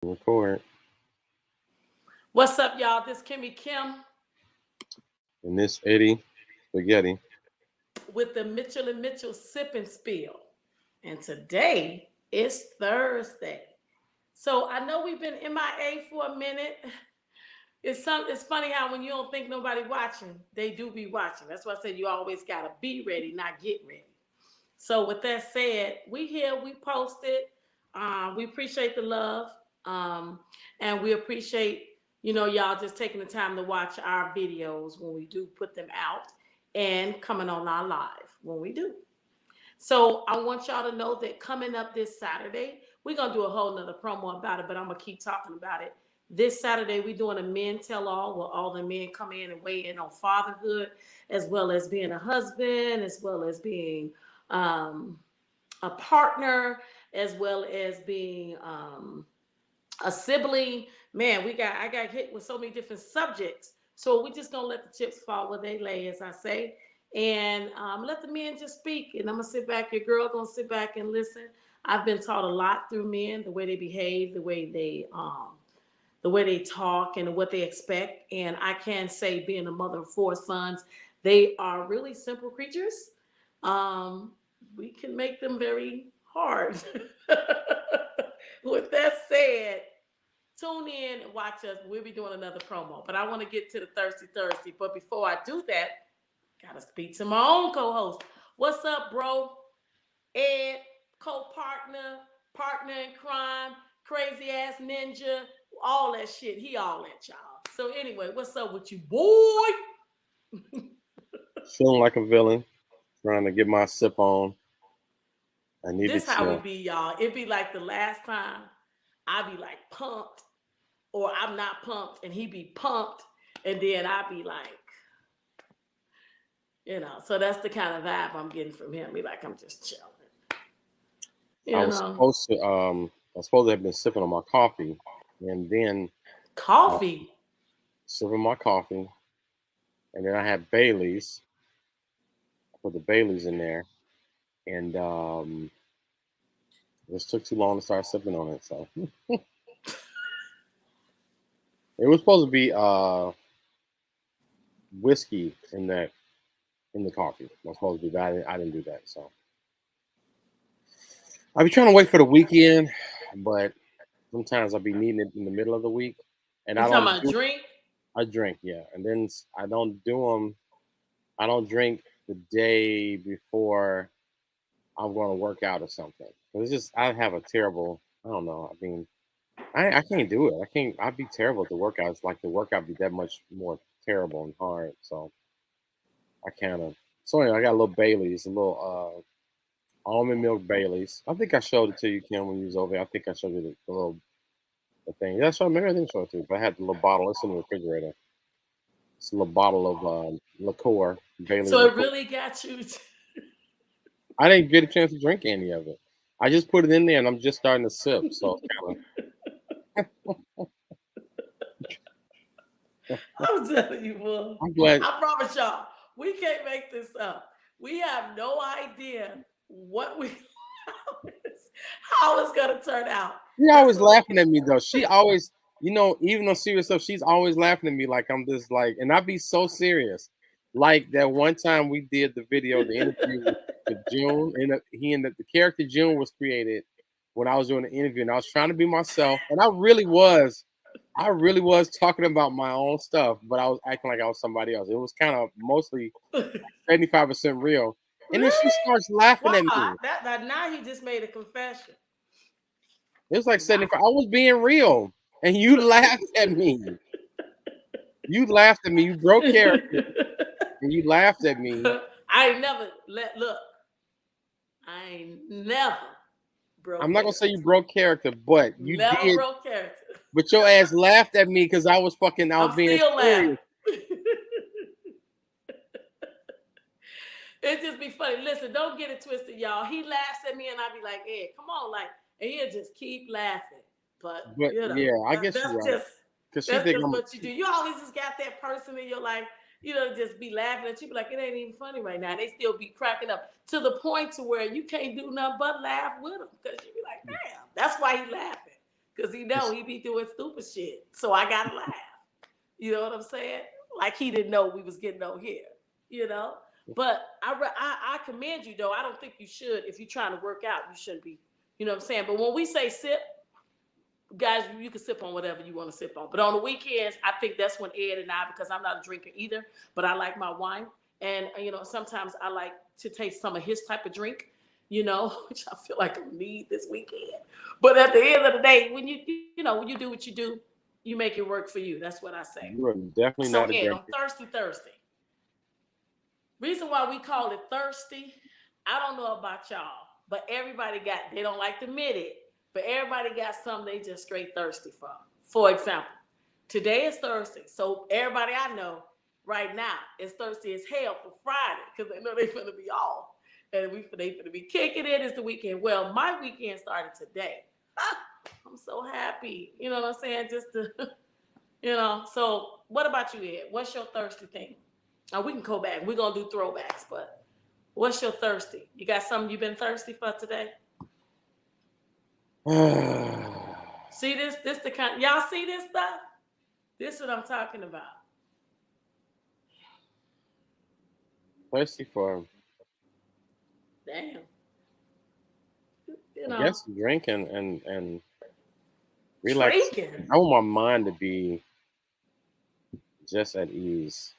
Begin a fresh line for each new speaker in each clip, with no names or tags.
Record.
What's up, y'all? This Kimmy Kim
And this Eddie Spaghetti.
with the Mitchell&Mitchell Sip and Spill. And today is Thursday. So I know we've been MIA for a minute. It's funny how when you don't think nobody watching, they do be watching. That's why I said you always gotta be ready, not get ready. So with that said, we here, we posted. We appreciate the love. Um, and we appreciate, y'all just taking the time to watch our videos when we do put them out and coming on our live when we do. So I want y'all to know that coming up this Saturday, we're gonna do a whole nother promo about it, but I'm gonna keep talking about it. This Saturday, we're doing a men tell all where all the men come in and weigh in on fatherhood, as well as being a husband, as well as being um, a partner, as well as being a sibling. Man, I got hit with so many different subjects. So we're just gonna let the chips fall where they lay, as I say, and let the men just speak. And I'm gonna sit back. Your girl gonna sit back and listen. I've been taught a lot through men, the way they behave, the way they talk, and what they expect. And I can say, being a mother of four sons, they are really simple creatures. Um, we can make them very hard. With that said, tune in and watch us. We'll be doing another promo. But I want to get to the Thirsty Thursday. But before I do that, gotta speak to my own co-host. What's up, bro? Ed, co-partner, partner in crime, crazy ass ninja, all that shit. He all that, y'all. So anyway, what's up with you, boy?
Feeling like a villain. Trying to get my sip on. I needed
This how we
to.
be, y'all. It be like the last time I be like pumped, or I'm not pumped, and he be pumped, and then I be like, so that's the kind of vibe I'm getting from him. Be like, I'm just chilling,
I
you
was
know.
supposed to. I was supposed to have been sipping on my coffee, and then uh,
Coffee.
sipping my coffee, and then I had Bailey's. I put the Bailey's in there, and it just took too long to start sipping on it. So it was supposed to be whiskey in the coffee. It was supposed to be, but I didn't do that. So I be trying to wait for the weekend, but sometimes I'll be needing it in the middle of the week, and
You
I
talking
don't
about
do.
drink?
I drink, yeah, and then I don't do them. I don't drink the day before I'm going to work out or something. It's just I have a terrible. I don't know. I mean, I can't do it. I can't. I'd be terrible at the workouts. Like the workout be that much more terrible and hard. So I kind of. So anyway, I got a little Bailey's, a little almond milk Bailey's. I think I showed it to you, Kim, when you was over here. I think I showed you the little the thing. Yeah, maybe I didn't show it to you, but I had the little bottle. It's in the refrigerator. It's a little bottle of liqueur, Bailey's
So it
liqueur.
really got you.
I didn't get a chance to drink any of it. I just put it in there, and I'm just starting to sip. So it's kind of.
I'm telling you, boy.
I'm glad.
I promise y'all, we can't make this up. We have no idea what we how it's gonna turn out.
She
That's
always
what we
laughing at me though. She always, even on serious stuff, she's always laughing at me like I'm just like, and I be so serious. Like that one time we did the video, the interview with June, and the character June was created when I was doing the interview, and I was trying to be myself, and I really was. I really was talking about my own stuff, but I was acting like I was somebody else. It was kind of mostly 75% real. And then she
Really?
starts laughing at
Why?
me.
That now he just made a confession.
It was like
Wow.
75. I was being real. And you laughed at me. You laughed at me. You broke character and you laughed at me.
I ain't never look. I ain't never
I'm
broke
not gonna say
character.
you broke character, but you
Never
did.
broke character.
But your ass laughed at me because I was
I'm
being
still laughing.
serious.
It just be funny. Listen, don't get it twisted, y'all. He laughs at me and I be like, "Hey, come on," like, and he'll just keep laughing. But
But yeah, I guess you're right. Because she
that's
think
just
I'm.
what you do. You always just got that person in your life, just be laughing at you, be like, it ain't even funny right now. They still be cracking up to the point to where you can't do nothing but laugh with them because you be like, damn, that's why he laughing because he know he be doing stupid shit. So I gotta laugh. You know what I'm saying? Like he didn't know we was getting on here. You know. But I commend you though. I don't think you should. If you're trying to work out, you shouldn't be. You know what I'm saying? But when we say sip, guys, you can sip on whatever you want to sip on. But on the weekends, I think that's when Ed and I, because I'm not a drinker either, but I like my wine. And, sometimes I like to taste some of his type of drink, which I feel like I need this weekend. But at the end of the day, when you do what you do, you make it work for you. That's what I say.
You are definitely
So,
not a
Ed, on
drinker.
Thirsty Thursday, reason why we call it thirsty, I don't know about y'all, but they don't like to admit it, but everybody got something they just straight thirsty for. For example, today is Thursday, so everybody I know right now is thirsty as hell for Friday because they know they're going to be off. And they going to be kicking it. It's the weekend. Well, my weekend started today. I'm so happy. You know what I'm saying? Just to, So what about you, Ed? What's your thirsty thing? We can go back. We're gonna do throwbacks, but what's your thirsty? You got something you've been thirsty for today? See this the kind y'all see this stuff? This is what I'm talking about.
Thirsty for,
Damn. You
I
know,
guess, drinking and relax.
drinking.
I want my mind to be just at ease.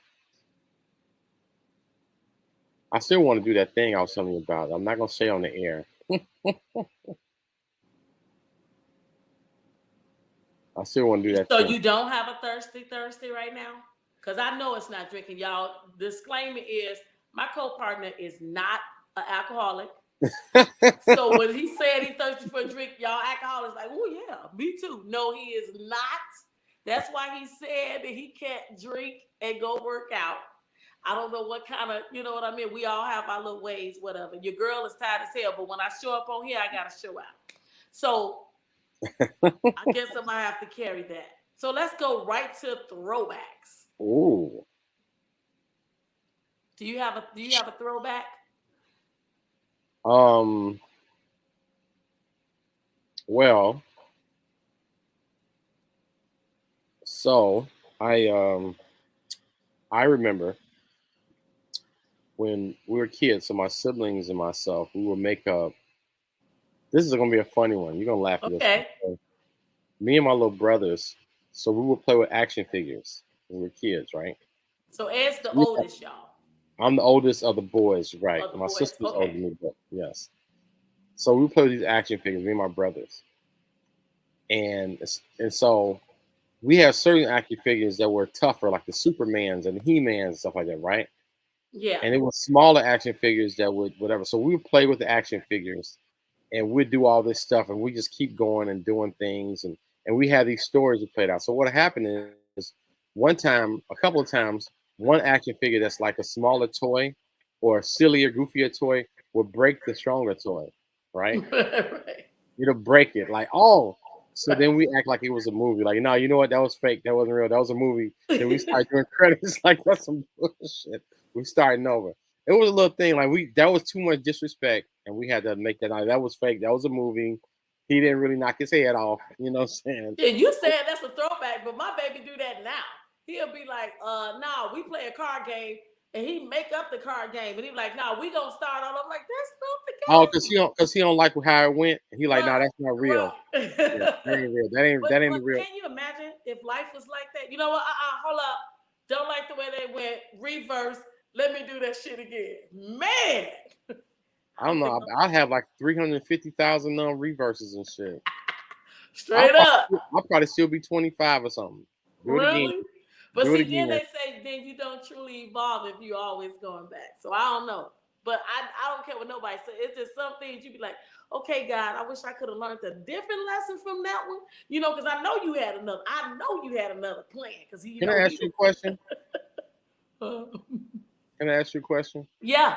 I still want to do that thing I was telling you about. I'm not gonna say on the air. I still want to do that
So
thing.
you don't have a thirsty right now? Because I know it's not drinking. Y'all, disclaimer is my co-partner is not an alcoholic. So when he said he thirsty for a drink, y'all alcoholics like, oh yeah, me too. No, he is not. That's why he said that he can't drink and go work out. I don't know what kind of, you know what I mean? We all have our little ways, whatever. Your girl is tired as hell, but when I show up on here, I gotta show out. So I guess I'm gonna have to carry that. So let's go right to throwbacks.
Ooh.
Do you have a throwback?
Um. Well. So I remember when we were kids. So my siblings and myself, we would make up. This is gonna be a funny one. You're gonna laugh at this one.
Okay.
So me and my little brothers. So we would play with action figures when we were kids, right?
So Ed's the
Yeah.
oldest, y'all.
I'm the oldest of the boys, right?
Of the
My
boys.
sister's older
Okay.
than me, but yes. So we play with these action figures, me and my brothers, and so we have certain action figures that were tougher, like the Supermans and the He-Mans and stuff like that, right?
Yeah.
And it was smaller action figures that would whatever. So we would play with the action figures, and we'd do all this stuff, and we just keep going and doing things, and we had these stories we played out. So what happened is one time, a couple of times, one action figure that's like a smaller toy or a sillier, goofier toy would break the stronger toy, right?
Right.
It'll break it like, oh. So
Right.
then we act like it was a movie. Like, no, you know what? That was fake. That wasn't real. That was a movie. Then we start doing credits like that's some bullshit. We starting over. It was a little thing like that was too much disrespect, and we had to make that out. That was fake. That was a movie. He didn't really knock his head off. You know what I'm saying?
Yeah, you said that's a throwback, but my baby do that now. He'll be like, nah, we play a card game, and he make up the card game, and he be like, nah, we gonna start all. I'm like, that's not
Oh,
the game.
because he don't like how it went. He like, no,
Right,
that's not real. Yeah,
right.
that ain't real. That ain't
but
that ain't
but
the real.
can you imagine if life was like that? You know what? Hold up. Don't like the way they went reverse. Let me do that shit again, man.
I
I'm
don't know.
thinking
I have like 350,000 reverses and shit.
straight up.
I'll probably still be 25 or something. Do it again.
Really? But
Do it
see, then
again.
they say then you don't truly evolve if you're always going back. So I don't know. But I don't care what nobody says. It's just some things you be like, okay, God, I wish I could have learned a different lesson from that one. Because I know you had another. I know you had another plan because
Can I
he
ask you
did.
a question? Can I ask you a question?
Yeah.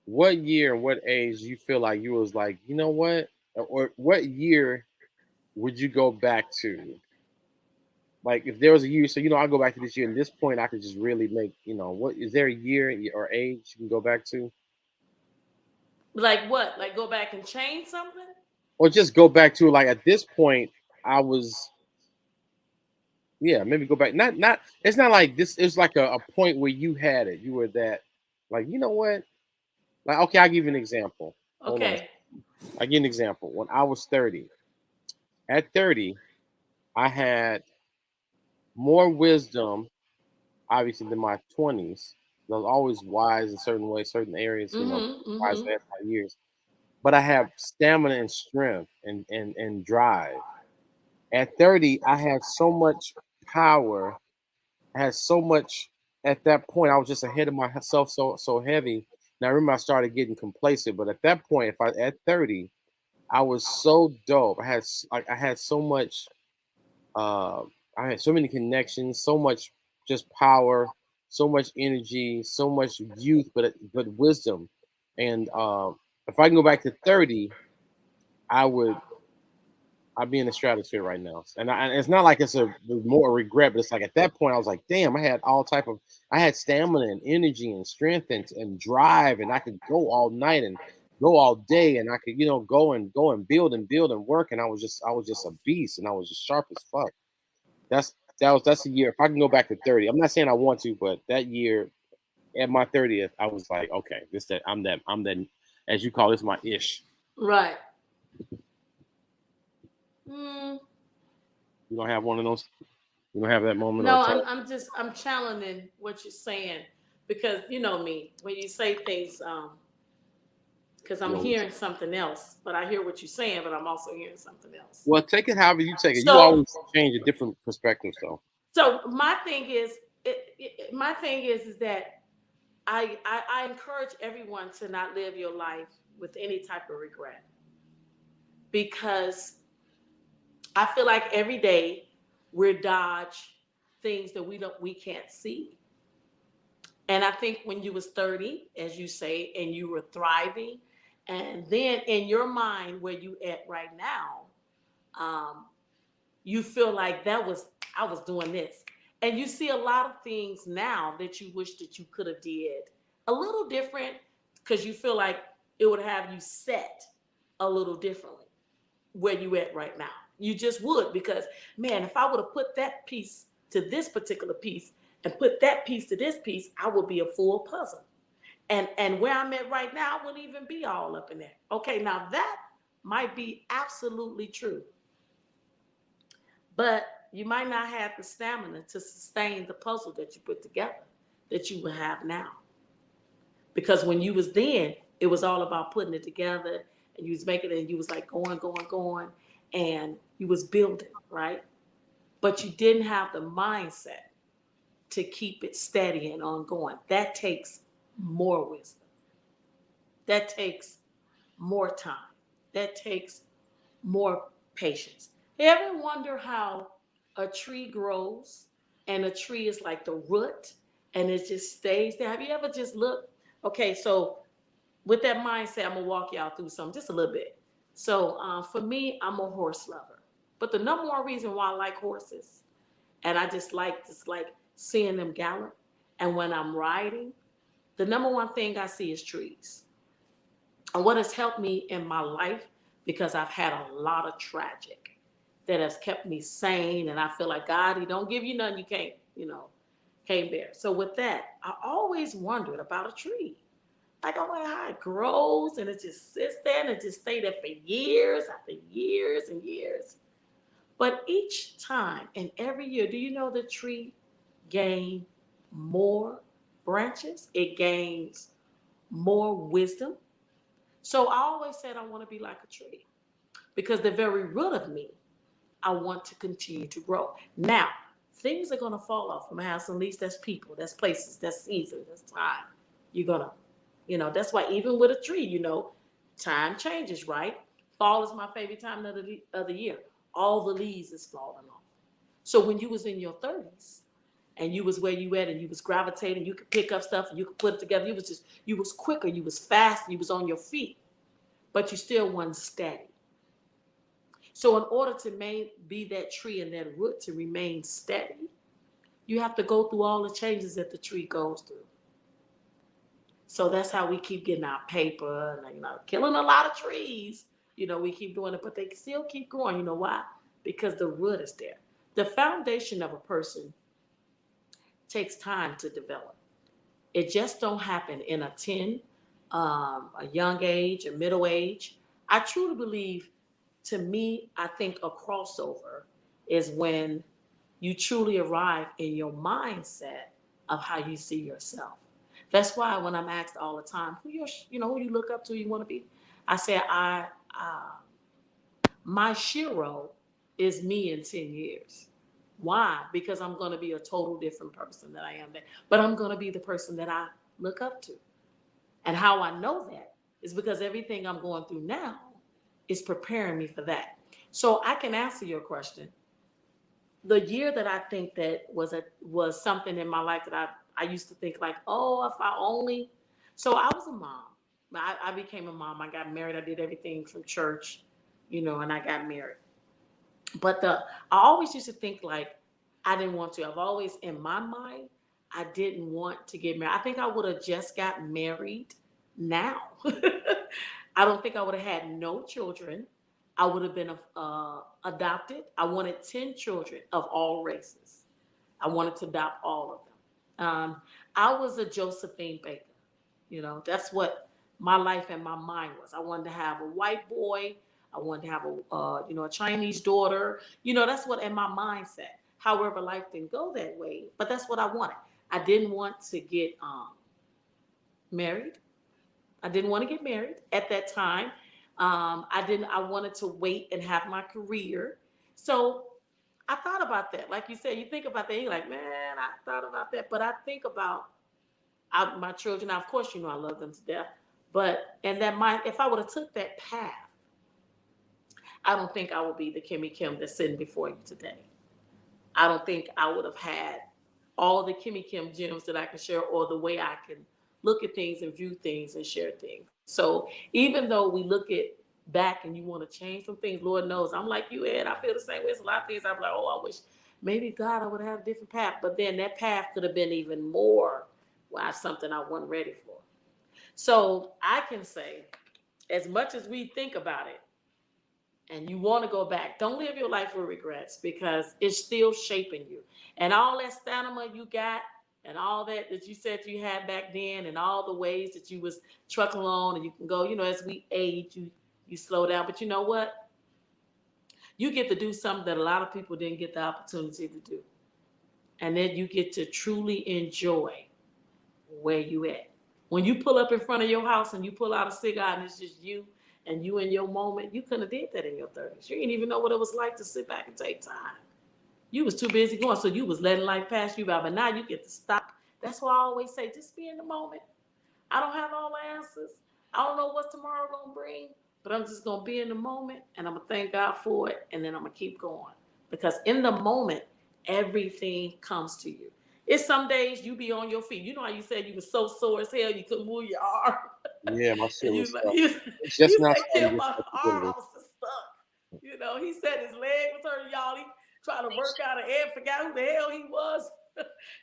What year and what age do you feel like you was like, you know what? Or what year would you go back to? Like if there was a year, so I go back to this year, and this point I could just really make, what is there a year or age you can go back to?
Like what? Like go back and change something?
or just go back to like at this point, I was yeah, maybe go back. Not it's not like this, it's like a point where you had it. You were that like, you know what? Like, okay, I'll give you an example. Hold on.
Okay.
I'll give you an example. When I was 30, at 30, I had more wisdom, obviously, than my 20s. I was always wise in certain ways, certain areas,
Mm-hmm.
wise
Mm-hmm.
past my years. But I have stamina and strength and drive. At 30, I had so much power. I had so much at that point. I was just ahead of myself so heavy. Now I remember I started getting complacent, but at that point, if I at 30, I was so dope. I had so much uh I had so many connections, so much just power, so much energy, so much youth, but wisdom. And if I can go back to 30, I would I'd be in the stratosphere right now. And it's not like it's a more regret, but it's like at that point I was like, damn, I had all type of I had stamina and energy and strength and drive, and I could go all night and go all day, and I could go and build and work, and I was just a beast, and I was just sharp as fuck. That's that's a year. If I can go back to 30, I'm not saying I want to, but that year at my 30th, I was like, okay, I'm that as you call this my ish.
Right. Mm,
You don't have one of those. You don't have that moment or
no,
time.
I'm challenging what you're saying because you know me when you say things because I'm
You
hearing something else, but I hear what you're saying, but I'm also hearing something else.
Well, take it however you take it. You
So
always change a different perspectives, though.
so my thing is my thing is that I encourage everyone to not live your life with any type of regret because I feel like every day we're dodge things that we can't see. And I think when you was 30, as you say, and you were thriving, and then in your mind where you at right now, um, you feel like that was I was doing this. And you see a lot of things now that you wish that you could have did a little different because you feel like it would have you set a little differently where you at right now. You just would because man, if I would have put that piece to this particular piece and put that piece to this piece, I would be a full puzzle. And where I'm at right now, I wouldn't even be all up in there. Okay, now that might be absolutely true, but you might not have the stamina to sustain the puzzle that you put together that you will have now. Because when you was then, it was all about putting it together and you was making it and you was like going, and you was building, right? But you didn't have the mindset to keep it steady and ongoing. That takes more wisdom. That takes more time. That takes more patience. You ever wonder how a tree grows and a tree is like the root and it just stays there? Have you ever just looked? Okay, so with that mindset, I'm gonna walk y'all through something just a little bit. So for me, I'm a horse lover. But the number one reason why I like horses, and I just like seeing them gallop, and when I'm riding, the number one thing I see is trees. And what has helped me in my life, because I've had a lot of tragic that has kept me sane, and I feel like God, He don't give you nothing you can't, can't bear. So with that, I always wondered about a tree. Like I wonder how it grows and it just sits there and it just stay there for years after years and years. But each time and every year, do you know the tree gain more branches? It gains more wisdom. So I always said I want to be like a tree because the very root of me, I want to continue to grow. Now, things are going to fall off from my house and leaves. That's people, that's places, that's seasons, that's time. You're going to, that's why even with a tree, time changes, right? Fall is my favorite time of the year. All the leaves is falling off. So when you was in your 30s and you was where you at and you was gravitating, you could pick up stuff and you could put it together. You was quicker, you was fast, you was on your feet, but you still wasn't steady. So in order to be that tree and that root to remain steady, you have to go through all the changes that the tree goes through. So that's how we keep getting our paper and killing a lot of trees. we keep doing it, but they still keep growing. You know why? Because the root is there. The foundation of a person takes time to develop. It just don't happen in a 10, a young age, a middle age. I truly believe, to me, I think a crossover is when you truly arrive in your mindset of how you see yourself. That's why when I'm asked all the time, who you look up to, you want to be, I say, my shiro is me in 10 years. Why? Because I'm going to be a total different person than I am then. But I'm going to be the person that I look up to. And how I know that is because everything I'm going through now is preparing me for that. So I can answer your question. The year that I think that was something in my life that I used to think like, oh, if I only. So I was a mom. I became a mom. I got married. I did everything from church, and I got married. But I always used to think like I didn't want to. I've always in my mind I didn't want to get married. I think I would have just got married now. I don't think I would have had no children. I would have been adopted. I wanted 10 children of all races. I wanted to adopt all of them. I was a Josephine Baker. That's what my life and my mind was. I wanted to have a white boy. I wanted to have a Chinese daughter. That's what in my mindset. However, life didn't go that way, but that's what I wanted. I didn't want to get married. I didn't want to get married at that time. I didn't. I wanted to wait and have my career. So I thought about that. Like you said, you think about that. You're like, man, I thought about that. But I think about my children. Now, of course, I love them to death. But and that mind, if I would have took that path, I don't think I would be the Kimmy Kim that's sitting before you today. I don't think I would have had all the Kimmy Kim gems that I can share or the way I can look at things and view things and share things. So even though we look at back and you want to change some things, Lord knows I'm like you, Ed. I feel the same way. It's a lot of things I'm like, oh, I wish maybe God I would have a different path. But then that path could have been even more something I wasn't ready for. So I can say, as much as we think about it, and you want to go back, don't live your life with regrets because it's still shaping you. And all that stamina you got and all that you said you had back then and all the ways that you was trucking along and you can go, as we age, you slow down. But you know what? You get to do something that a lot of people didn't get the opportunity to do. And then you get to truly enjoy where you at. When you pull up in front of your house and you pull out a cigar and it's just you and you in your moment, you couldn't have did that in your 30s. You didn't even know what it was like to sit back and take time. You was too busy going, so you was letting life pass you by. But now you get to stop. That's why I always say, just be in the moment. I don't have all the answers. I don't know what tomorrow gonna bring, but I'm just gonna be in the moment and I'm gonna thank God for it, and then I'm gonna keep going. Because in the moment, everything comes to you. It's some days you be on your feet. You know how you said you was so sore as hell you couldn't move your arm.
Yeah, my shit
And you
was
was like,
stuck.
you,
It's
you
just now
said,
starting
Kim,
to get
my
stuck
arm, I
together.
was just stuck. He said his leg was hurting, y'all. He tried to work out and Ed forgot who the hell he was.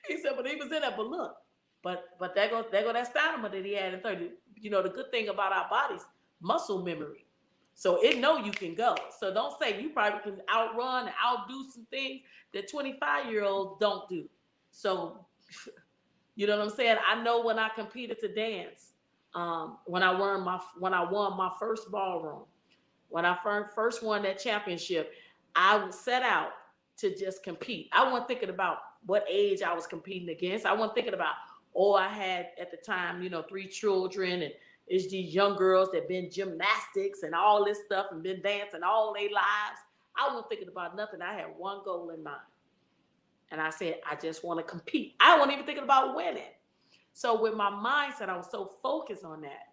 He said, but he was in there. But look, but there go that stamina that he had in 30. The good thing about our bodies, muscle memory. So it know you can go. So don't say you probably can outrun and outdo some things that 25-year-olds don't do. So you know what I'm saying? I know when I competed to dance, when I won my first ballroom, when I first won that championship, I would set out to just compete. I wasn't thinking about what age I was competing against. I wasn't thinking about, oh, I had at the time, 3 children, and it's these young girls that been gymnastics and all this stuff and been dancing all their lives. I wasn't thinking about nothing. I had one goal in mind. And I said, I just want to compete. I wasn't even thinking about winning. So with my mindset, I was so focused on that.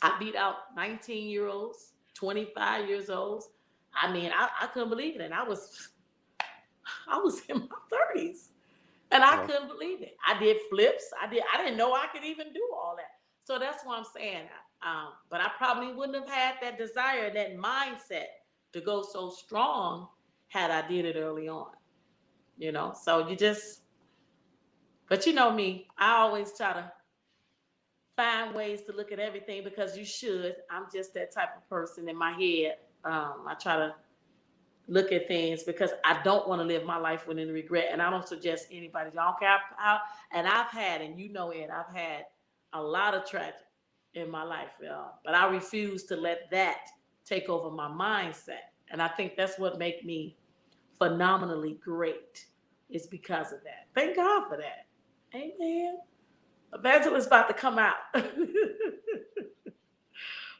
I beat out 19-year-olds, 25 years olds. I mean, I couldn't believe it. And I was in my 30s. And I
Uh,
couldn't believe it. I did flips. I didn't know I could even do all that. So that's what I'm saying. But I probably wouldn't have had that desire, that mindset to go so strong had I did it early on. So you just, but you know me, I always try to find ways to look at everything because you should. I'm just that type of person in my head. I try to look at things because I don't want to live my life with any regret. And I don't suggest anybody. I don't care how. And I've had, and you know it, I've had a lot of tragedy in my life, but I refuse to let that take over my mindset. And I think that's what makes me phenomenally great. Is because of that. Thank God for that. Amen. Evangelist about to come out.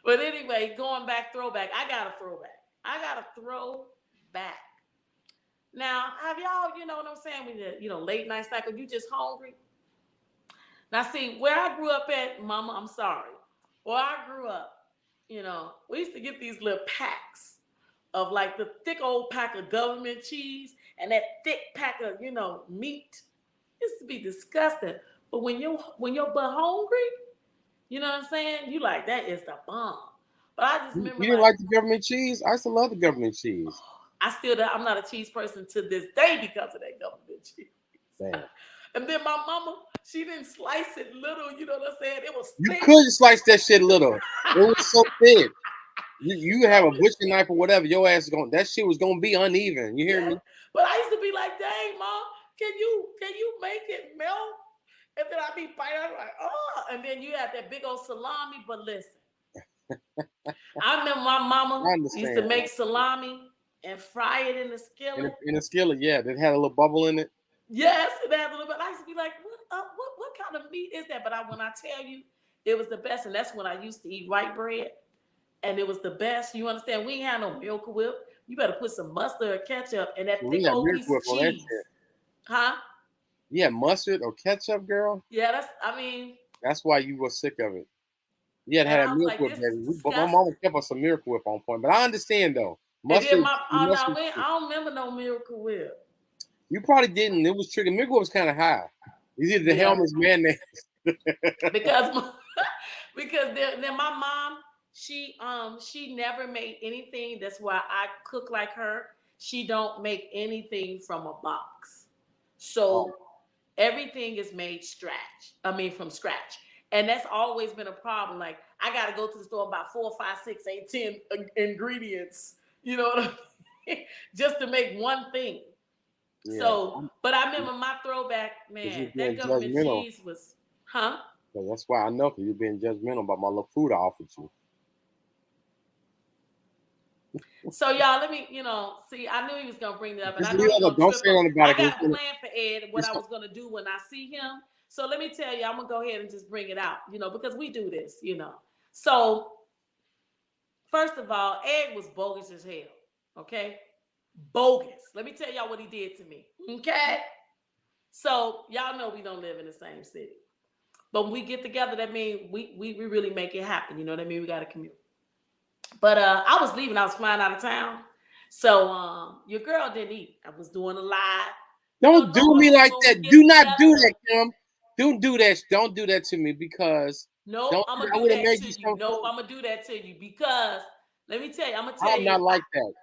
But anyway, going back, throwback. I got a throwback. I got a throwback. Now, have y'all, you know what I'm saying? When late night snack, you just hungry. Now, see, where I grew up at, Mama, I'm sorry. Where I grew up, we used to get these little packs of like the thick old pack of government cheese and that thick pack of, meat. It used to be disgusting. But when you're butt hungry, you know what I'm saying? You like that is the bomb. But I just
You
remember
didn't
like
like the government cheese? I used to love the government cheese.
I'm not a cheese person to this day because of that government cheese.
Damn.
And then my mama, she didn't slice it little, you know what I'm saying? It was
You
thick.
couldn't slice that shit little. It was so thin. You have
So
a butcher knife or whatever, your ass is going. That shit was gonna be uneven. You hear
yeah.
me?
But I used to be like, dang, mom, can you make it melt? And then I'd be biting, I'm like, oh, and then you had that big old salami. But listen, I remember my mama
I
used to
understand.
make salami and fry it in the
In a,
skillet.
in a skillet, yeah, that had a little bubble in it.
Yes, and had a little bit. I used to be like, what kind of meat is that? But when I tell you, it was the best, and that's when I used to eat white bread, and it was the best. You understand? We ain't had no Miracle Whip. You better put some mustard or ketchup and that thick
We had
old
Miracle
piece of
Whip on that
cheese,
shit.
huh?
Yeah, mustard or ketchup, girl.
Yeah, I mean,
That's why you were sick of it. You had
and
had that
I was
Miracle
like,
Whip,
this is
baby. But my
disgusting.
mama kept us some Miracle Whip on point. But I understand though,
And then
mustard,
oh no,
mustard.
I don't remember no Miracle Whip.
You probably didn't. It was tricky. Miracle Whip was kind of high. It's either the
Yeah,
Hellman's mayonnaise.
because because then my mom, she never made anything. That's why I cook like her. She don't make anything from a box.
Oh,
So everything is made from scratch. And that's always been a problem. Like I gotta go to the store and buy 4, 5, 6, 8, 10 ingredients, you know what I mean? Just to make one thing.
yeah.
So, but I remember my throwback,
Because you're
man, that
being
government
judgmental.
cheese was, huh?
So that's why I know, because you're being judgmental about my little food I offered you.
So y'all, let me, see, I knew he was gonna bring that up, and
Just
I know
leave
he's
it up.
gonna
Don't
trip
say
up.
nothing about
I
it. 'Cause
got a plan for Ed, what
it's
I
gonna-
was gonna do when I see him. So let me tell you, I'm gonna go ahead and just bring it out, because we do this, So first of all, Ed was bogus as hell. Okay, bogus. Let me tell y'all what he did to me. Okay, so y'all know we don't live in the same city, but when we get together, that means we really make it happen. You know what I mean? We got to commute. But I was leaving. I was flying out of town. So your girl didn't eat. I was doing a live.
Don't do me
Normally
like
when we
that.
get
Do not do
together,
that, Kim. Don't do that. Don't do that to me because
nope,
don't.
I'm gonna
I
do
would have
that
made
to
you
you.
some
Nope,
food.
I'm gonna do that to you because let me tell you, I'm gonna tell
I'm
you.
not like that.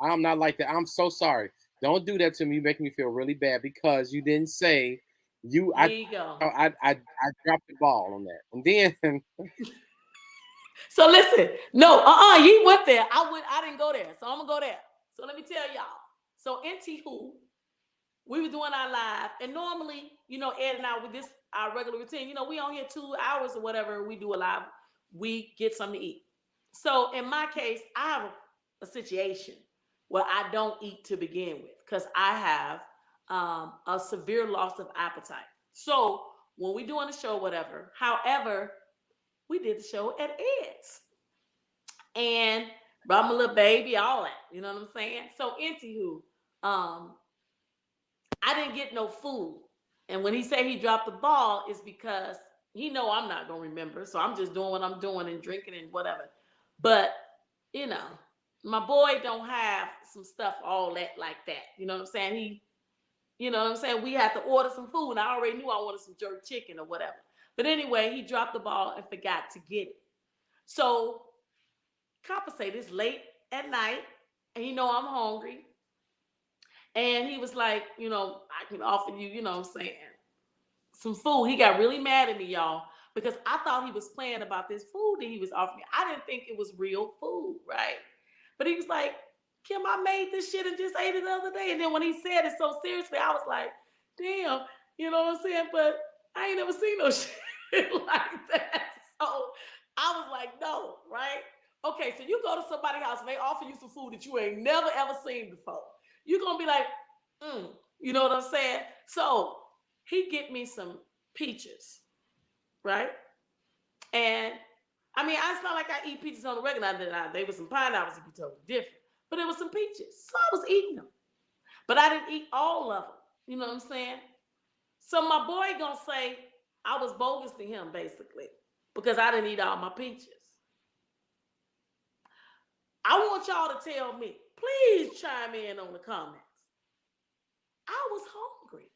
I'm not like that. I'm so sorry. Don't do that to me. You make me feel really bad because you didn't say you.
Here you go.
I dropped the ball on that, and then
So listen, no, you went there. I didn't go there. So I'm gonna go there. So let me tell y'all. So NT who we were doing our live, and normally, Ed and I with this our regular routine, we on here 2 hours or whatever, we do a live, we get something to eat. So in my case, I have a situation where I don't eat to begin with because I have a severe loss of appetite. So when we doing a show, whatever, however, we did the show at Ed's and brought my little baby, all that. You know what I'm saying? So anywho, I didn't get no food. And when he said he dropped the ball, it's because he know I'm not gonna remember. So I'm just doing what I'm doing and drinking and whatever. But you know, my boy don't have some stuff all that like that. You know what I'm saying? We had to order some food. And I already knew I wanted some jerk chicken or whatever. But anyway, he dropped the ball and forgot to get it. So compensate it's late at night, and I'm hungry. And he was like, I can offer you, some food. He got really mad at me, y'all. because I thought he was playing about this food that he was offering me. I didn't think it was real food, right? But he was like, Kim, I made this shit and just ate it the other day. And then when he said it so seriously, I was like, damn, you know what I'm saying? But I ain't never seen no shit like that. So I was like, no, right? Okay, so you go to somebody's house and they offer you some food that you ain't never ever seen before. You're gonna be like, you know what I'm saying? So he get me some peaches, right? And I mean, it's not like I eat peaches on the regular. They were some pineapples to be totally different, but it was some peaches, so I was eating them. But I didn't eat all of them. You know what I'm saying? So my boy gonna say I was bogus to him basically because I didn't eat all my peaches. I want y'all to tell me. Please chime in on the comments. I was hungry.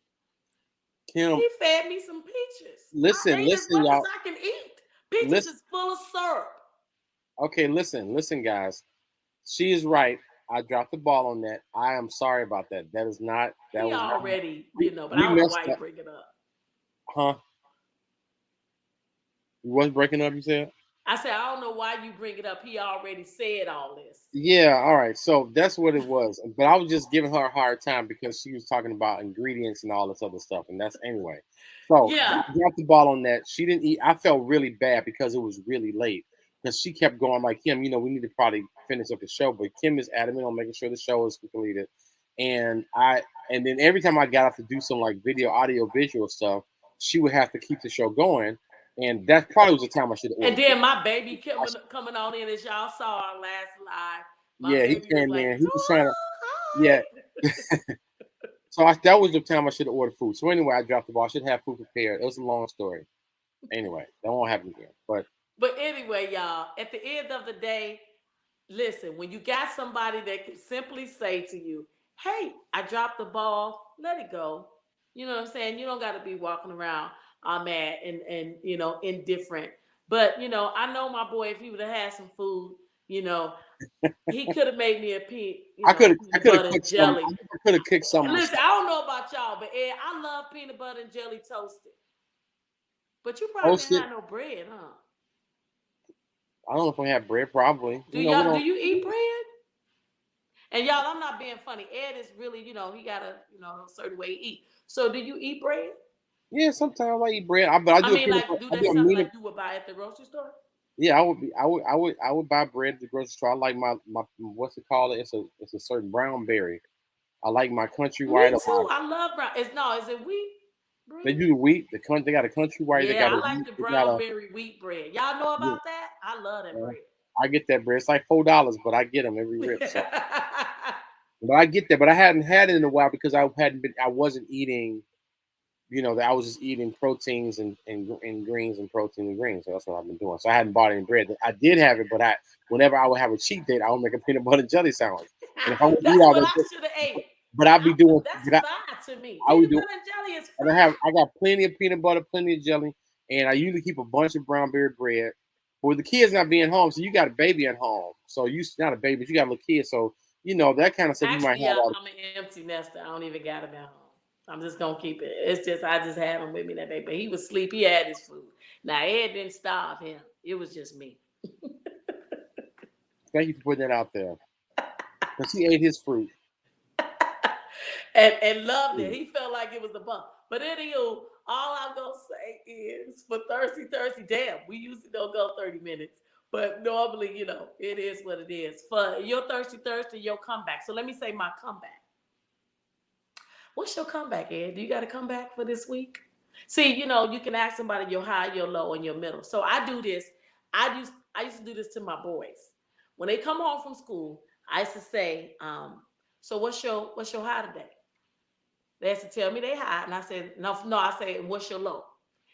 Kim,
He fed me some peaches. I ate as
listen,
much as
y'all.
I can eat. Peaches
Listen,
is full of syrup.
okay, listen, guys. She is right. I dropped the ball on that. I am sorry about that. That
He
was not.
already, but I
We
don't know
messed
why you
up,
bring it up.
huh? You was breaking up. You said.
I said, I don't know why you bring it up. He already said all this.
Yeah, all right. So that's what it was. But I was just giving her a hard time because she was talking about ingredients and all this other stuff. And that's anyway. So
Yeah.
I dropped the ball on that. She didn't eat. I felt really bad because it was really late. Because she kept going like, Kim, we need to probably finish up the show. But Kim is adamant on making sure the show is completed. And then every time I got off to do some like video, audio, visual stuff, she would have to keep the show going. And that probably was the time I should have
And
ordered food.
then my baby coming on in, as y'all saw our last live. My
Yeah, he
baby was
came
like,
in. He was trying to.
hi.
Yeah. So that was the time I should have ordered food. So anyway, I dropped the ball. I should have food prepared. It was a long story. Anyway, that won't happen again.
But anyway, y'all, at the end of the day, listen, when you got somebody that can simply say to you, hey, I dropped the ball, let it go. You know what I'm saying? You don't got to be walking around mad and indifferent. But I know my boy, if he would have had some food, you know, he could have made me a
I
peanut
could have
butter and
cooked some.
jelly.
I could have cooked some
Listen,
myself.
I don't know about y'all, but Ed, I love peanut butter and jelly toasted. But you probably didn't
Toasted.
have no bread, huh?
I don't know if we have bread. Probably. We
Do
don't.
you eat bread? And y'all, I'm not being funny. Ed is really, he got a certain way to eat. So do you eat bread?
Yeah, sometimes I eat bread. But I
I
do a
mean,
peanut
like,
butter.
do
I
that
do a
something
peanut.
like you would buy at the grocery store?
Yeah, I would be. I would buy bread at the grocery store. I like my what's it called? It's a certain brown berry. I like my country white
Me
or my.
too. I love brown. Is it wheat
They
bread?
do the wheat. They got a country white. They
Yeah,
got a
I like
wheat.
the
They got
brown berry wheat bread. Y'all know
yeah.
about that? I love that bread.
I get that bread. It's like $4, but I get them every rip. So, but I get that. But I hadn't had it in a while because I hadn't been. I wasn't eating. That I was just eating proteins and greens and protein and greens. So that's what I've been doing. So I hadn't bought any bread. I did have it, but whenever I would have a cheat date, I would make a peanut butter and jelly sandwich. And if I would eat
That's
all
what
that,
I should have ate.
but I'd be doing.
That's
But
fried to me.
I would
Peanut
do.
butter and jelly is
And
fried.
I got plenty of peanut butter, plenty of jelly, and I usually keep a bunch of brown berry bread. But with the kids not being home, so you got a baby at home, so you not a baby, but you got a little kid, so that kind of stuff you might
Actually,
have.
y'all, I'm an empty nester. I don't even got him at home. I'm just gonna keep it. It's just I just have him with me that day. But he was asleep. He had his food. Now Ed didn't starve him. It was just me.
Thank you for putting that out there. Because he ate his fruit.
and loved it. He felt like it was the bump. But anywho, all I'm gonna say is for Thursday, damn, we usually don't go 30 minutes. But normally, it is what it is. For your Thursday, your comeback. So let me say my comeback. What's your comeback, Ed? Do you got a comeback for this week? See, you can ask somebody your high, your low, and your middle. So I do this. I used to do this to my boys. When they come home from school, I used to say, so what's your high today? They used to tell me they high. And I said, no, I say, what's your low?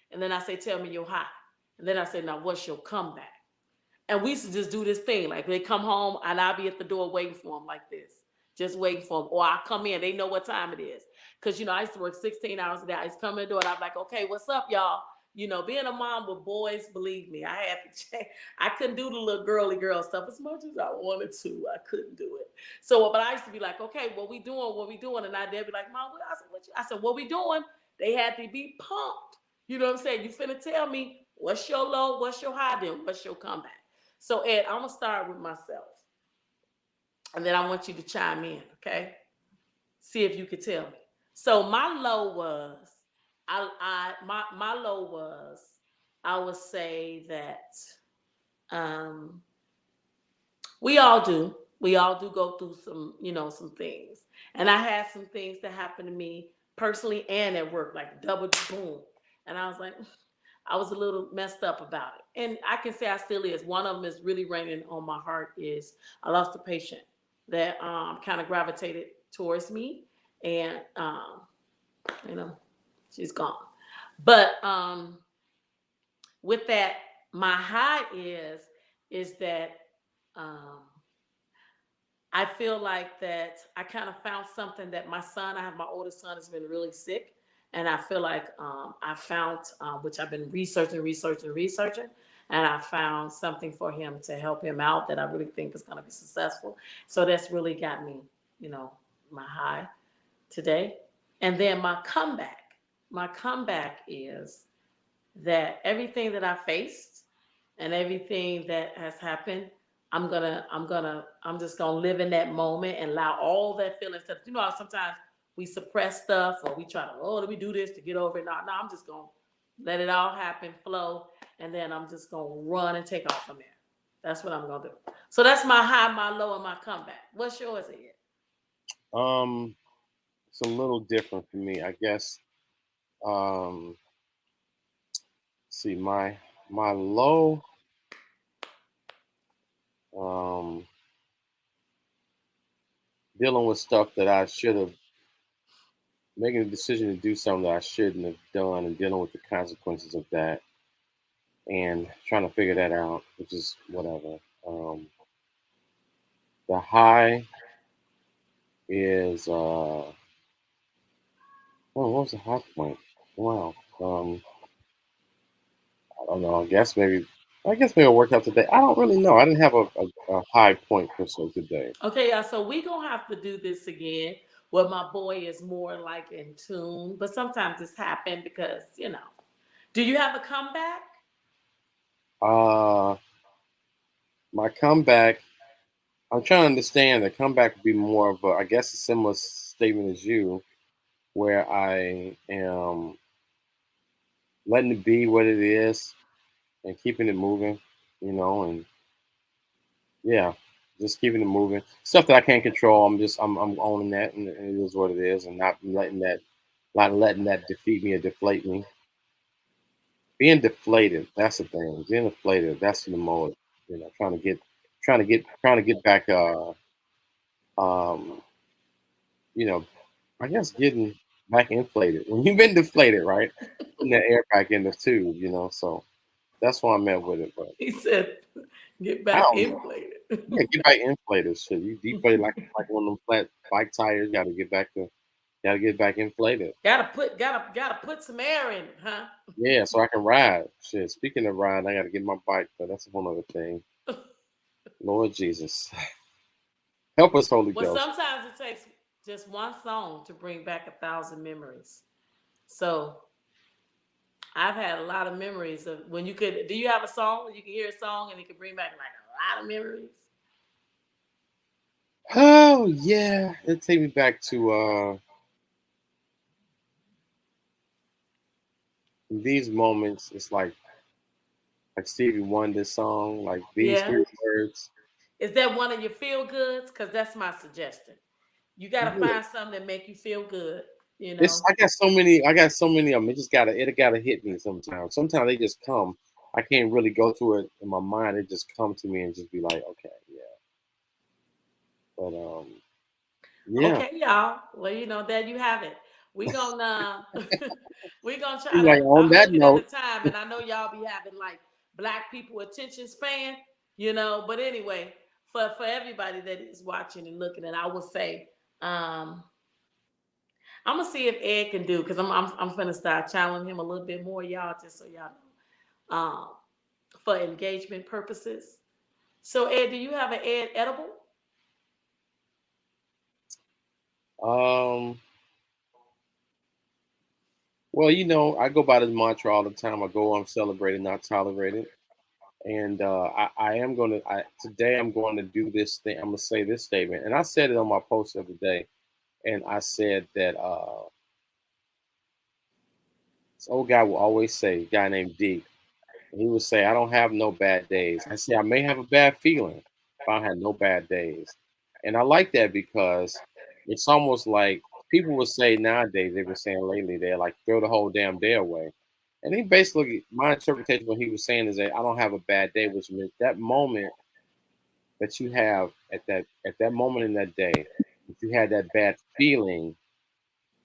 And then I say, tell me your high. And then I say, now what's your comeback? And we used to just do this thing. Like they come home and I'll be at the door waiting for them like this. Just waiting for them. Or I come in, they know what time it is. Because, I used to work 16 hours a day. I used to come in the door and I'm like, okay, what's up, y'all? Being a mom with boys, believe me, I had to change. I couldn't do the little girly girl stuff as much as I wanted to. I couldn't do it. So, but I used to be like, okay, what we doing? What we doing? And they'd be like, Mom, I said, what we doing? They had to be pumped. You know what I'm saying? You finna tell me What's your low? What's your high? Then what's your comeback? So Ed, I'm gonna start with myself, and then I want you to chime in. Okay, see if you could tell me. So my low was, my low was, I would say that um, we all do. We all do go through some, some things. And I had some things that happened to me personally and at work, like double boom. And I was like, I was a little messed up about it. And I can say I still is. One of them is really raining on my heart is I lost a patient that kind of gravitated towards me. And, you know, she's gone. But with that, my high is that um, I feel like that I kind of found something that my son, I have my oldest son, has been really sick. And I feel like I found, which I've been researching, and I found something for him to help him out that I really think is going to be successful. So that's really got me, you know, my high today. And then my comeback is that everything that I faced and everything that has happened, I'm just gonna live in that moment and allow all that feeling stuff. You know how sometimes we suppress stuff or we try to, oh, let me do this to get over it. No, no, I'm just gonna let it all happen, flow, and then I'm just gonna run and take off from there. That's what I'm gonna do. So that's my high, my low, and my comeback. What's yours, Ed?
Um, it's a little different for me, I guess. Um, see, my low, um, dealing with stuff that I should have, making a decision to do something that I shouldn't have done, and dealing with the consequences of that, and trying to figure that out, which is whatever. The high is oh, what was the high point? Wow. I don't know. I guess maybe it worked out today. I don't really know. I didn't have a high point per se today.
Okay, y'all. So we gonna have to do this again. Where my boy is more like in tune, but sometimes it's happened because you know. Do you have a comeback?
Uh, my comeback. I'm trying to understand. The comeback would be more of a, I guess, a similar statement as you, where I am letting it be what it is and keeping it moving. And yeah, just keeping it moving. Stuff that I can't control. I'm owning that, and it is what it is, and not letting that defeat me or deflate me. Being deflated, that's the thing. Being deflated, that's the mode. Trying to get back. Um, you know, I guess getting back inflated. When you've been deflated, right? Putting that air back in the tube. So that's why I'm at with it. But
He said, "Get
I
back
don't know.
inflated."
Yeah, get back inflated. Shit, you deflate like one of them flat bike tires. Gotta get back inflated.
gotta put some air in it, huh?
Yeah, so I can ride. Shit. Speaking of riding, I gotta get my bike, but that's a whole other thing. Lord Jesus, help us, Holy
Well,
Ghost.
sometimes it takes just one song to bring back 1,000 memories. So I've had a lot of memories of when you could. Do you have a song where you can hear a song and it can bring back like a lot of memories?
Oh yeah, it take me back to these moments. It's like Stevie Wonder's song, like these
Yeah.
three words.
Is that one of your feel goods? Because that's my suggestion. You got to
Yeah.
find something that make you feel good. You
It's
know.
I got so many of them. It gotta hit me sometimes. Sometimes they just come. I can't really go through it in my mind. It just come to me and just be like, okay, yeah. But yeah.
Okay, y'all. Well, there you have it. We gonna we gonna try
Be like
to.
on
I'm
that
looking at the
note,
time, and I know y'all be having like black people attention span. But anyway, for everybody that is watching and looking, and I will say, um, I'm gonna see if Ed can do because I'm gonna start challenging him a little bit more, y'all, just so y'all know, for engagement purposes. So Ed, do you have an Ed edible?
um, Well, I go by this mantra all the time. I go, I'm celebrated, not tolerated. And I am going to, today I'm going to do this thing. I'm going to say this statement. And I said it on my post the other day. And I said that this old guy will always say, a guy named D, and he would say, I don't have no bad days. I say, I may have a bad feeling, but I don't have no bad days. And I like that because it's almost like people would say nowadays, they've been saying lately, they're like, throw the whole damn day away. And he basically, my interpretation, what he was saying is that I don't have a bad day, which means that moment that you have at that moment in that day, if you had that bad feeling,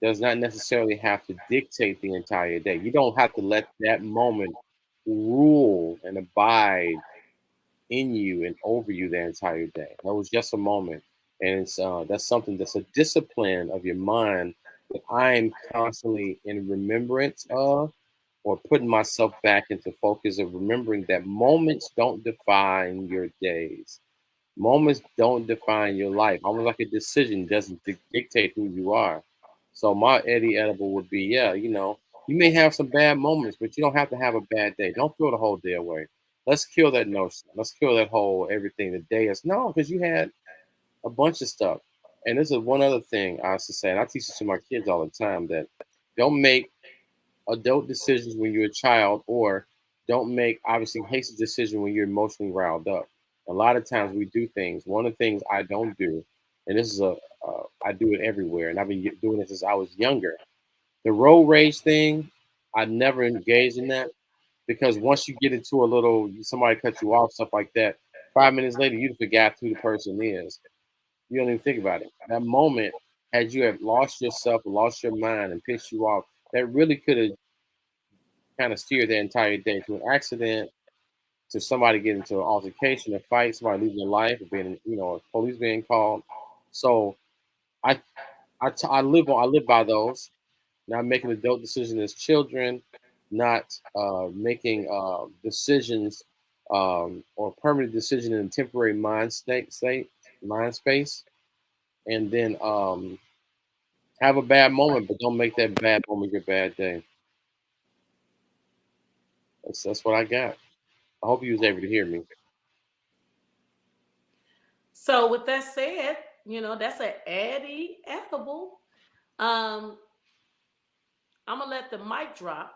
does not necessarily have to dictate the entire day. You don't have to let that moment rule and abide in you and over you the entire day. That was just a moment, and it's that's something that's a discipline of your mind that I'm constantly in remembrance of, or putting myself back into focus of remembering that moments don't define your days. Moments don't define your life. Almost like a decision doesn't dictate who you are. So my Eddie edible would be, yeah, you may have some bad moments, but you don't have to have a bad day. Don't throw the whole day away. Let's kill that notion. Let's kill that whole everything. The day is no, because you had a bunch of stuff. And this is one other thing I used to say, and I teach this to my kids all the time that don't make adult decisions when you're a child, or don't make obviously hasty decisions when you're emotionally riled up. A lot of times we do things. One of the things I don't do, and this is I do it everywhere, and I've been doing it since I was younger. The road rage thing, I never engaged in that because once you get into a little, somebody cut you off, stuff like that. 5 minutes later, you forgot who the person is. You don't even think about it. That moment, had you have lost yourself, lost your mind, and pissed you off, that really could have kind of steer their entire day to an accident, to somebody getting into an altercation, a fight, somebody losing their life, or being, police being called. So I, I live by those. Not making adult decisions as children, not making decisions or permanent decision in a temporary mind space, and then have a bad moment, but don't make that bad moment your bad day. That's what I got. I hope you was able to hear me.
So with that said, that's an Eddie edible. Um, I'm gonna let the mic drop,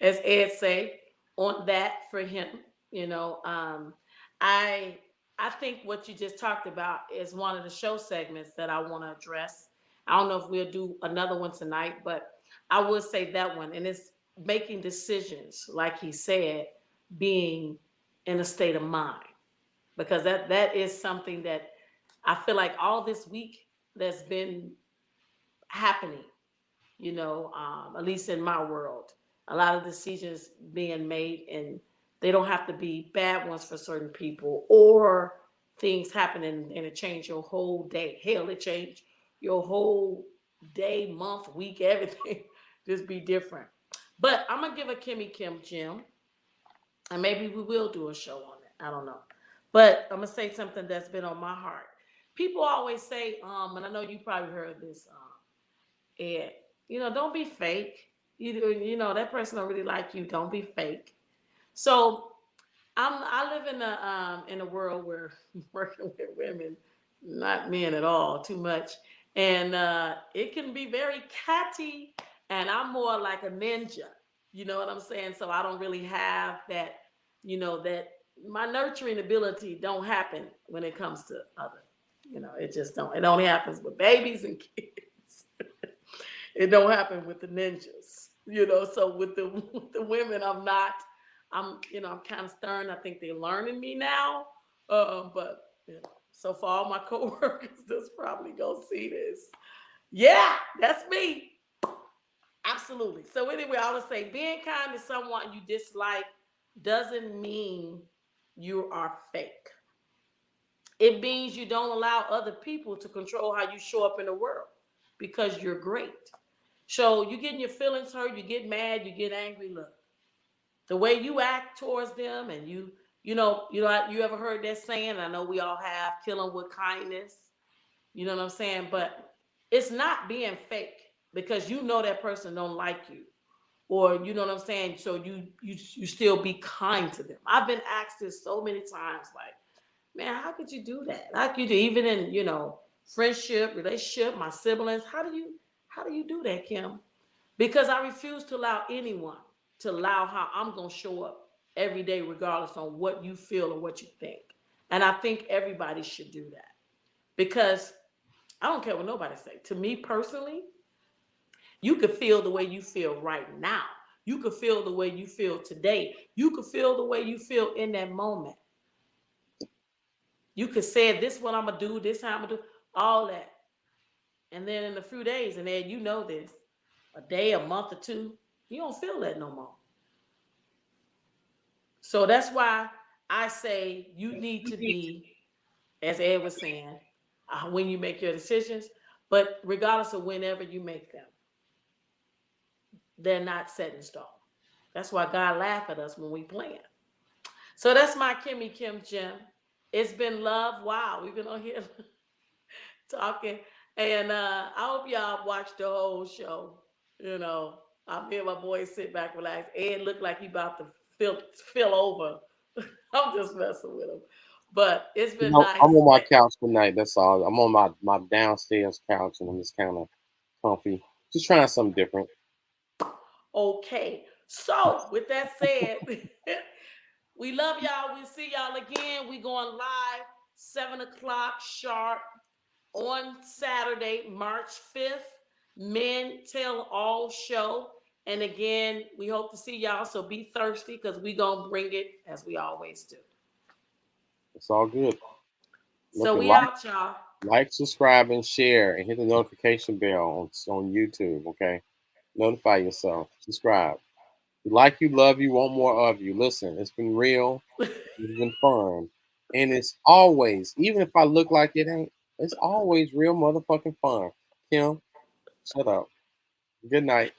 as Ed say, on that for him. You know, um, I I think what you just talked about is one of the show segments that I want to address. I don't know if we'll do another one tonight, but I would say that one, and it's making decisions, like he said, being in a state of mind, because that is something that I feel like all this week that's been happening, at least in my world. A lot of decisions being made, and they don't have to be bad ones for certain people, or things happening and it change your whole day. Hell, it changed your whole day, month, week, everything. Just be different. But I'm gonna give a Kimmy Kim Jim, and maybe we will do a show on it. I don't know. But I'm gonna say something that's been on my heart. People always say, and I know you probably heard this, and don't be fake. That person don't really like you. Don't be fake. So I live in a world where working with women, not men at all, too much, and it can be very catty. And I'm more like a ninja. You know what I'm saying? So I don't really have that. That my nurturing ability don't happen when it comes to other. It just don't. It only happens with babies and kids. It don't happen with the ninjas. So with the with the women, I'm not. I'm kind of stern. I think they're learning me now. But so for all my coworkers that's probably gonna see this, yeah, that's me. Absolutely. So anyway, I would say being kind to someone you dislike doesn't mean you are fake. It means you don't allow other people to control how you show up in the world, because you're great. So you getting your feelings hurt, you get mad, you get angry. Look, the way you act towards them, and you ever heard that saying? I know we all have, kill them with kindness. You know what I'm saying? But it's not being fake. because you know that person don't like you, or you know what I'm saying. So you still be kind to them. I've been asked this so many times, like, man, how could you do that? How could you do, even in friendship, relationship, my siblings? How do you do that, Kim? Because I refuse to allow anyone to allow how I'm gonna show up every day, regardless on what you feel or what you think. And I think everybody should do that because I don't care what nobody say. To me personally, you could feel the way you feel right now. You could feel the way you feel today. You could feel the way you feel in that moment. You could say, this is what I'm gonna do, this how I'm gonna do, all that. And then in a few days, and then you know this, a day, a month or two, you don't feel that no more. So that's why I say you need to be, as Ed was saying, when you make your decisions, but regardless of whenever you make them, they're not set in stone. That's why God laughed at us when we plan. So that's my Kimmy Kim Jim. It's been love. Wow, we've been on here talking. And I hope y'all watched the whole show. You know, I'm here, my boys sit back, relax. Ed looked like he about to fill over. I'm just messing with him. But it's been nice.
I'm on my couch tonight. That's all. I'm on my downstairs couch, and I'm just kind of comfy. Just trying something different.
Okay. So with that said, we love y'all. We'll see y'all again. We going live 7 o'clock sharp on Saturday, March 5th. Men Tell All show. And again, we hope to see y'all. So be thirsty because we gonna bring it as we always do.
It's all good.
So
Look at
we out, y'all.
like, subscribe, and share, and hit the notification bell on YouTube. Okay, notify yourself. Subscribe. You like, you love, you want more of you. Listen, it's been real. It's been fun, and it's always, even if I look like it ain't, it's always real motherfucking fun. Kim, shut up. Good night.